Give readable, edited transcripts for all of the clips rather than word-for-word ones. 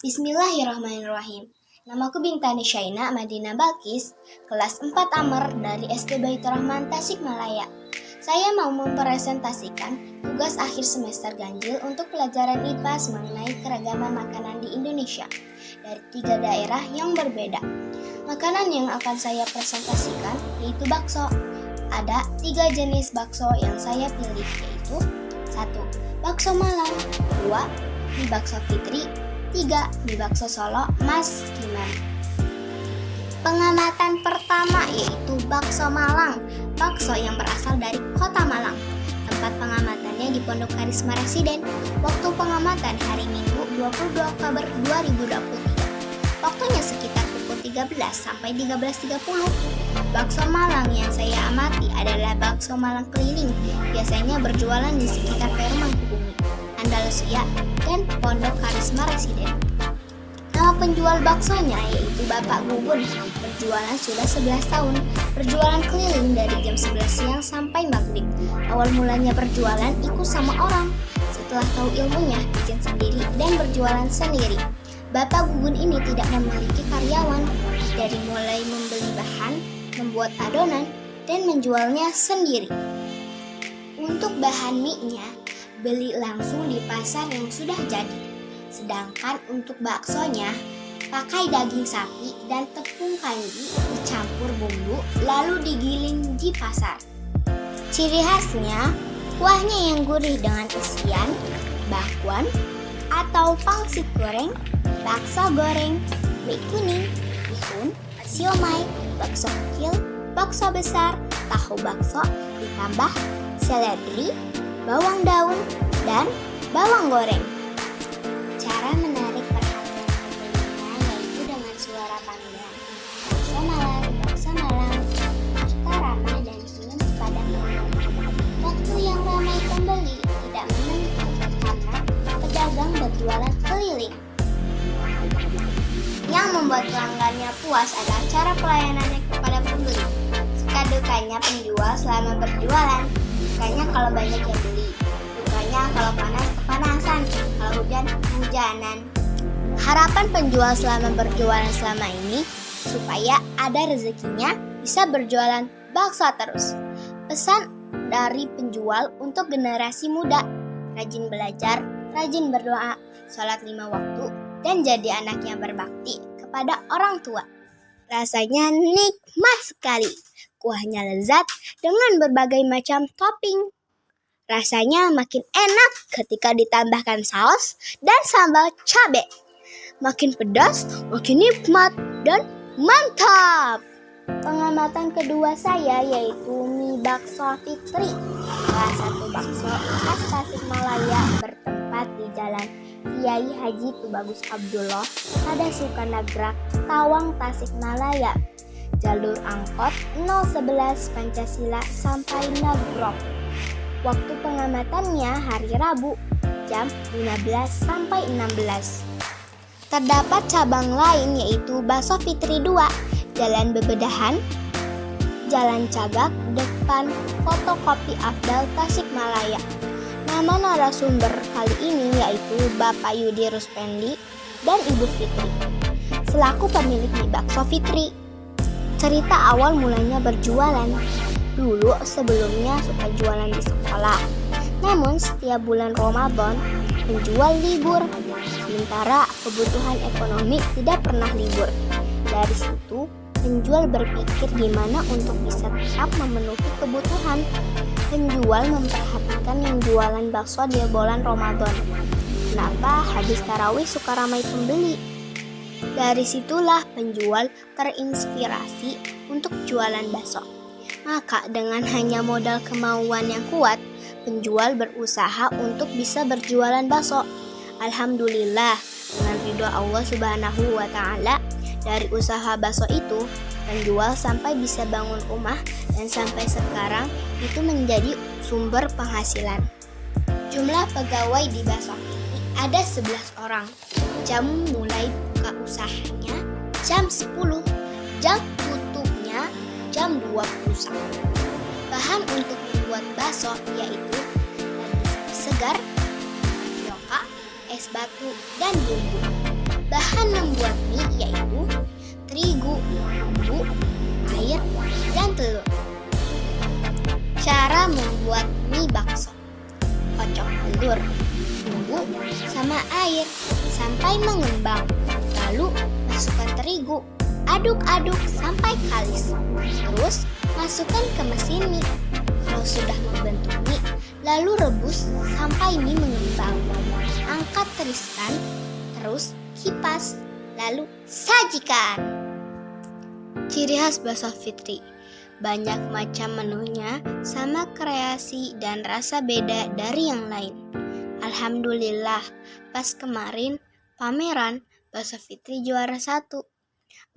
Bismillahirrahmanirrahim. Namaku Bintani Syaina Madina Balkis, kelas 4 Amr dari SD Baitur Rahman Tasikmalaya. Saya mau mempresentasikan tugas akhir semester ganjil untuk pelajaran IPAS mengenai keragaman makanan di Indonesia dari 3 daerah yang berbeda. Makanan yang akan saya presentasikan yaitu bakso. Ada 3 jenis bakso yang saya pilih, yaitu 1. Bakso Malang, 2. Mie bakso Fitri, 3. Mie bakso Solo Mas Kiman. Pengamatan pertama yaitu bakso Malang, bakso yang berasal dari kota Malang. Tempat pengamatannya di Pondok Karisma Residen. Waktu pengamatan hari Minggu 22 Oktober 2023. Waktunya sekitar pukul 13 sampai 13.30. Bakso Malang yang saya amati adalah bakso Malang keliling, biasanya berjualan di sekitar Perum Mangkubumi, Andalusia, dan Pondok Karisma Residen. Nama penjual baksonya yaitu Bapak Gugun, berjualan sudah 11 tahun, berjualan keliling dari jam 11 siang sampai maghrib. Awal mulanya berjualan ikut sama orang, setelah tahu ilmunya bikin sendiri dan berjualan sendiri. Bapak Gugun ini tidak memiliki karyawan, dari mulai membeli bahan, membuat adonan, dan menjualnya sendiri. Untuk bahan mie-nya, beli langsung di pasar yang sudah jadi. Sedangkan untuk baksonya, pakai daging sapi dan tepung kanji dicampur bumbu lalu digiling di pasar. Ciri khasnya, kuahnya yang gurih dengan isian, bakwan, atau pangsit goreng, bakso goreng, mie kuning, bihun, siomay, bakso kecil, bakso besar, tahu bakso, ditambah seledri, bawang daun, dan bawang goreng. Cara menarik perhatian pembelinya yaitu dengan suara panggilan bakso Malang, serta ramah dan senyum kepada pelanggan. Waktu yang ramai pembeli tidak menentu karena pedagang berjualan keliling. Yang membuat pelanggannya puas adalah cara pelayanannya kepada pembeli. Suka dukanya penjual selama berjualan. Sukanya kalau banyak yang beli, dukanya kalau panas kepanasan, kalau hujan kehujanan. Harapan penjual selama berjualan selama ini supaya ada rezekinya bisa berjualan bakso terus. Pesan dari penjual untuk generasi muda: rajin belajar, rajin berdoa, sholat 5 waktu, dan jadi anak yang berbakti kepada orang tua. Rasanya nikmat sekali. Kuahnya lezat dengan berbagai macam topping. Rasanya makin enak ketika ditambahkan saus dan sambal cabai. Makin pedas, makin nikmat, dan mantap. Pengamatan kedua saya yaitu mie bakso Fitri. Salah satu bakso khas Tasikmalaya bertempat di Jalan Kiai Haji Tubagus Abdullah, pada Sukanagrak, Tawang, Tasikmalaya. Jalur angkot 011 Pancasila sampai Nagrok. Waktu pengamatannya hari Rabu jam 15 sampai 16. Terdapat cabang lain yaitu Bakso Fitri 2, Jalan Bebedahan, Jalan Cagak, depan Fotokopi Afdal Tasikmalaya. Nama narasumber kali ini yaitu Bapak Yudi Ruspendi dan Ibu Fitri, selaku pemilik mie bakso Fitri. Cerita awal mulanya berjualan. Dulu sebelumnya suka jualan di sekolah. Namun setiap bulan Ramadan penjual libur. Sementara kebutuhan ekonomi tidak pernah libur. Dari situ penjual berpikir gimana untuk bisa tetap memenuhi kebutuhan. Penjual memperhatikan yang jualan bakso di bulan Ramadan. Kenapa habis tarawih suka ramai pembeli? Dari situlah penjual terinspirasi untuk jualan bakso. Maka dengan hanya modal kemauan yang kuat, penjual berusaha untuk bisa berjualan bakso. Alhamdulillah, dengan ridho Allah Subhanahu wa Ta'ala, dari usaha bakso itu, penjual sampai bisa bangun rumah dan sampai sekarang itu menjadi sumber penghasilan. Jumlah pegawai di bakso ini ada 11 orang. Jam mulai buka usahanya jam 10, jam tutupnya jam 21. Bahan untuk membuat bakso yaitu daging segar, tapioka, es batu, dan bumbu. buat mie bakso. Kocok telur, bumbu, sama air sampai mengembang. Lalu masukkan terigu, aduk-aduk sampai kalis. Terus masukkan ke mesin mie. Kalau sudah membentuk mie, lalu rebus sampai mie mengembang. Angkat tiriskan, terus kipas, lalu sajikan. Ciri khas bakso fitri. Banyak macam menunya, sama kreasi dan rasa beda dari yang lain. Alhamdulillah, pas kemarin pameran bakso fitri juara 1.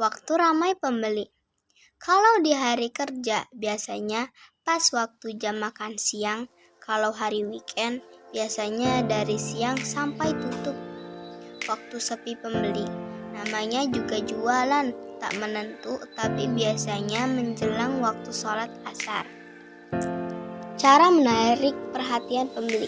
Waktu ramai pembeli. Kalau di hari kerja biasanya pas waktu jam makan siang. Kalau hari weekend biasanya dari siang sampai tutup. Waktu sepi pembeli, namanya juga jualan, tak menentu tapi biasanya menjelang waktu sholat asar. Cara menarik perhatian pembeli.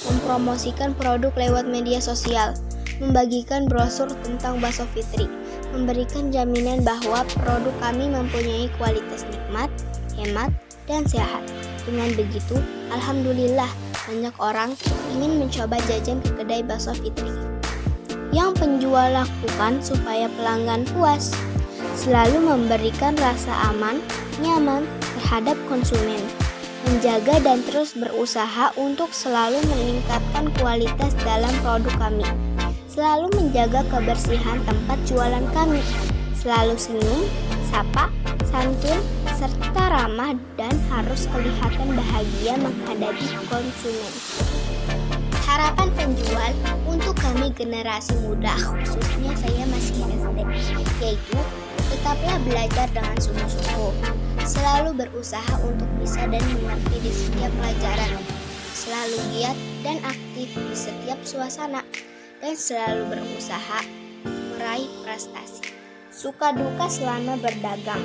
Mempromosikan produk lewat media sosial. Membagikan brosur tentang bakso fitri. Memberikan jaminan bahwa produk kami mempunyai kualitas nikmat, hemat, dan sehat. Dengan begitu, alhamdulillah banyak orang ingin mencoba jajan ke kedai bakso fitri. Yang penjual lakukan supaya pelanggan puas, selalu memberikan rasa aman, nyaman terhadap konsumen, menjaga dan terus berusaha untuk selalu meningkatkan kualitas dalam produk kami, selalu menjaga kebersihan tempat jualan kami, selalu senyum, sapa, santun, serta ramah dan harus kelihatan bahagia menghadapi konsumen. Harapan penjual untuk kami generasi muda, khususnya saya masih SD, yaitu tetaplah belajar dengan sungguh-sungguh, selalu berusaha untuk bisa dan mengerti di setiap pelajaran, selalu giat dan aktif di setiap suasana, dan selalu berusaha meraih prestasi. Suka duka selama berdagang.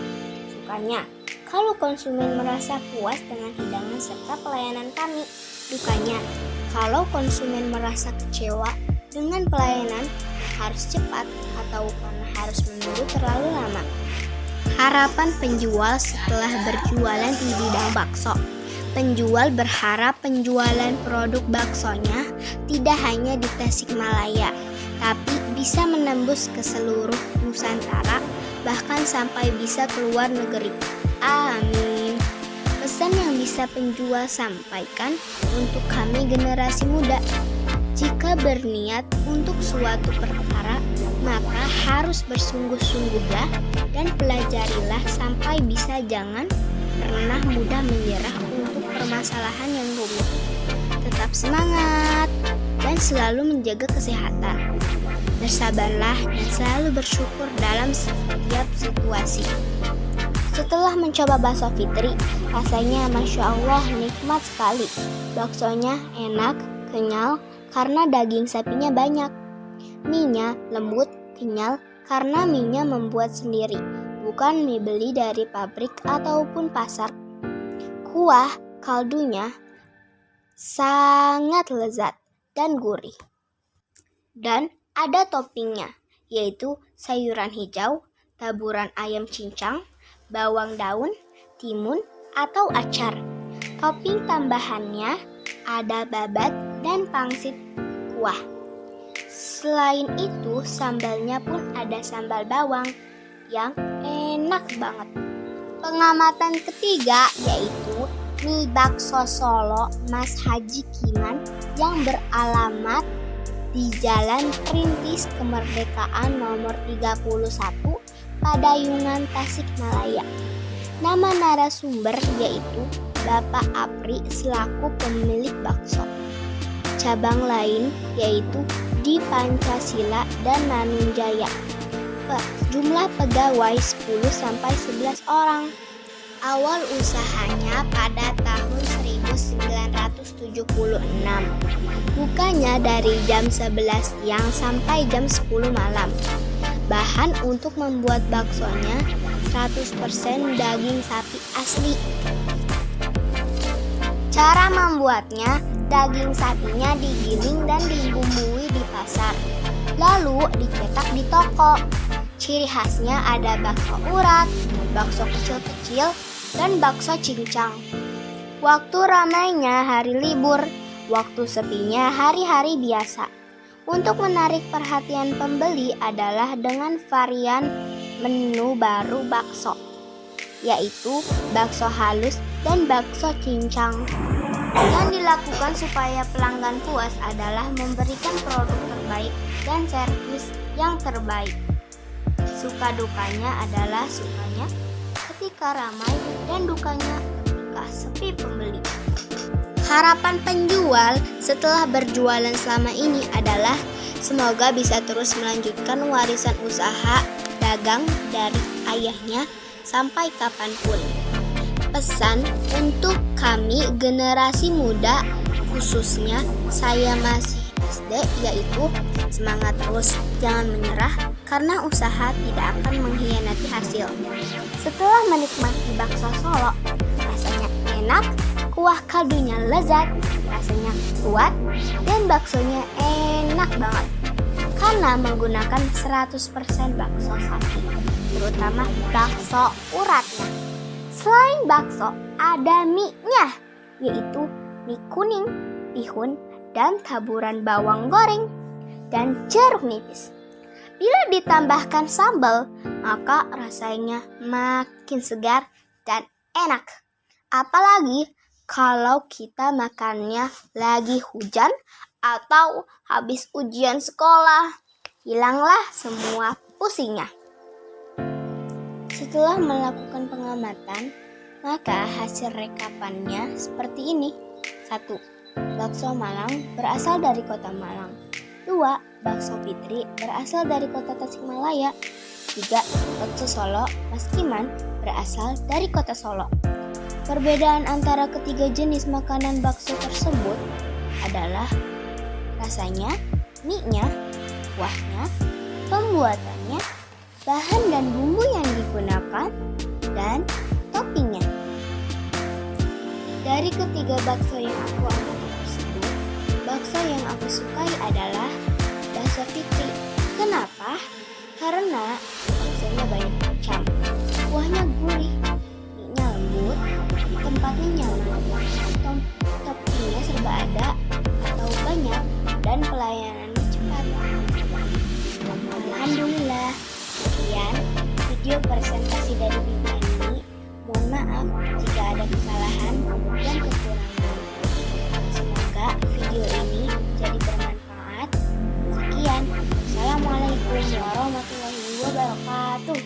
Sukanya, kalau konsumen merasa puas dengan hidangan serta pelayanan kami. Dukanya, kalau konsumen merasa kecewa dengan pelayanan harus cepat atau karena harus menunggu terlalu lama. Harapan penjual setelah berjualan di bidang bakso. Penjual berharap penjualan produk baksonya tidak hanya di Tasikmalaya, tapi bisa menembus ke seluruh Nusantara, bahkan sampai bisa keluar negeri. Amin. Pesan yang bisa penjual sampaikan untuk kami generasi muda. Jika berniat untuk suatu perkara, maka harus bersungguh-sungguhlah dan pelajarilah sampai bisa, jangan pernah mudah menyerah untuk permasalahan yang rumit. Tetap semangat dan selalu menjaga kesehatan. Bersabarlah dan selalu bersyukur dalam setiap situasi. Setelah mencoba bakso fitri, rasanya Masya Allah nikmat sekali. Baksonya enak, kenyal karena daging sapinya banyak. Mie-nya lembut, kenyal karena mie-nya membuat sendiri, bukan mie beli dari pabrik ataupun pasar. Kuah kaldunya sangat lezat dan gurih. Dan ada toppingnya, yaitu sayuran hijau, taburan ayam cincang, bawang daun, timun, atau acar. Topping tambahannya ada babat dan pangsit kuah. Selain itu, sambalnya pun ada sambal bawang yang enak banget. Pengamatan ketiga yaitu mie bakso Solo Mas Haji Kiman yang beralamat di Jalan Perintis Kemerdekaan nomor 31 Padayungan, Tasikmalaya. Nama narasumber yaitu Bapak Apri selaku pemilik bakso. Cabang lain yaitu di Pancasila dan Manunjaya. Jumlah pegawai 10-11 orang. Awal usahanya pada tahun 1976. Bukanya dari jam 11 siang sampai jam 10 malam. Bahan untuk membuat baksonya 100% daging sapi asli. Cara membuatnya, daging sapinya digiling dan dibumbui di pasar, lalu dicetak di toko. Ciri khasnya ada bakso urat, bakso kecil-kecil, dan bakso cincang. Waktu ramainya hari libur, waktu sepinya hari-hari biasa. Untuk menarik perhatian pembeli adalah dengan varian menu baru bakso, yaitu bakso halus dan bakso cincang. Yang dilakukan supaya pelanggan puas adalah memberikan produk terbaik dan servis yang terbaik. Suka dukanya adalah sukanya ketika ramai dan dukanya ketika sepi pembeli. Harapan penjual setelah berjualan selama ini adalah semoga bisa terus melanjutkan warisan usaha dagang dari ayahnya sampai kapanpun. Pesan untuk kami generasi muda, khususnya saya masih SD, yaitu semangat terus, jangan menyerah karena usaha tidak akan mengkhianati hasil. Setelah menikmati bakso Solo, rasanya enak, kuah kaldunya lezat, rasanya kuat, dan baksonya enak banget karena menggunakan 100% bakso sapi, terutama bakso uratnya. Selain bakso, ada mie-nya, yaitu mie kuning, bihun, dan taburan bawang goreng, dan jeruk nipis. Bila ditambahkan sambal, maka rasanya makin segar dan enak. Apalagi kalau kita makannya lagi hujan atau habis ujian sekolah, hilanglah semua pusingnya. Setelah melakukan pengamatan, maka hasil rekapannya seperti ini. 1. Bakso Malang berasal dari kota Malang. 2. Bakso Fitri berasal dari kota Tasikmalaya. 3. Bakso Solo Maskiman berasal dari kota Solo. Perbedaan antara ketiga jenis makanan bakso tersebut adalah rasanya, mie-nya, kuahnya, pembuatannya, bahan dan bumbu yang digunakan, dan toppingnya. Dari ketiga bakso yang aku amati tersebut, bakso yang aku sukai adalah bakso Fitri. Kenapa? Karena baksonya banyak macam, kuahnya gurih, mie-nya lembut, tempatnya nyaman, toppingnya serba ada atau banyak, dan pelayanannya cepat. Alhamdulillah. Sekian video presentasi dari Bibi ini. Mohon maaf jika ada kesalahan dan kekurangan. Semoga video ini jadi bermanfaat. Sekian. Assalamualaikum warahmatullahi wabarakatuh.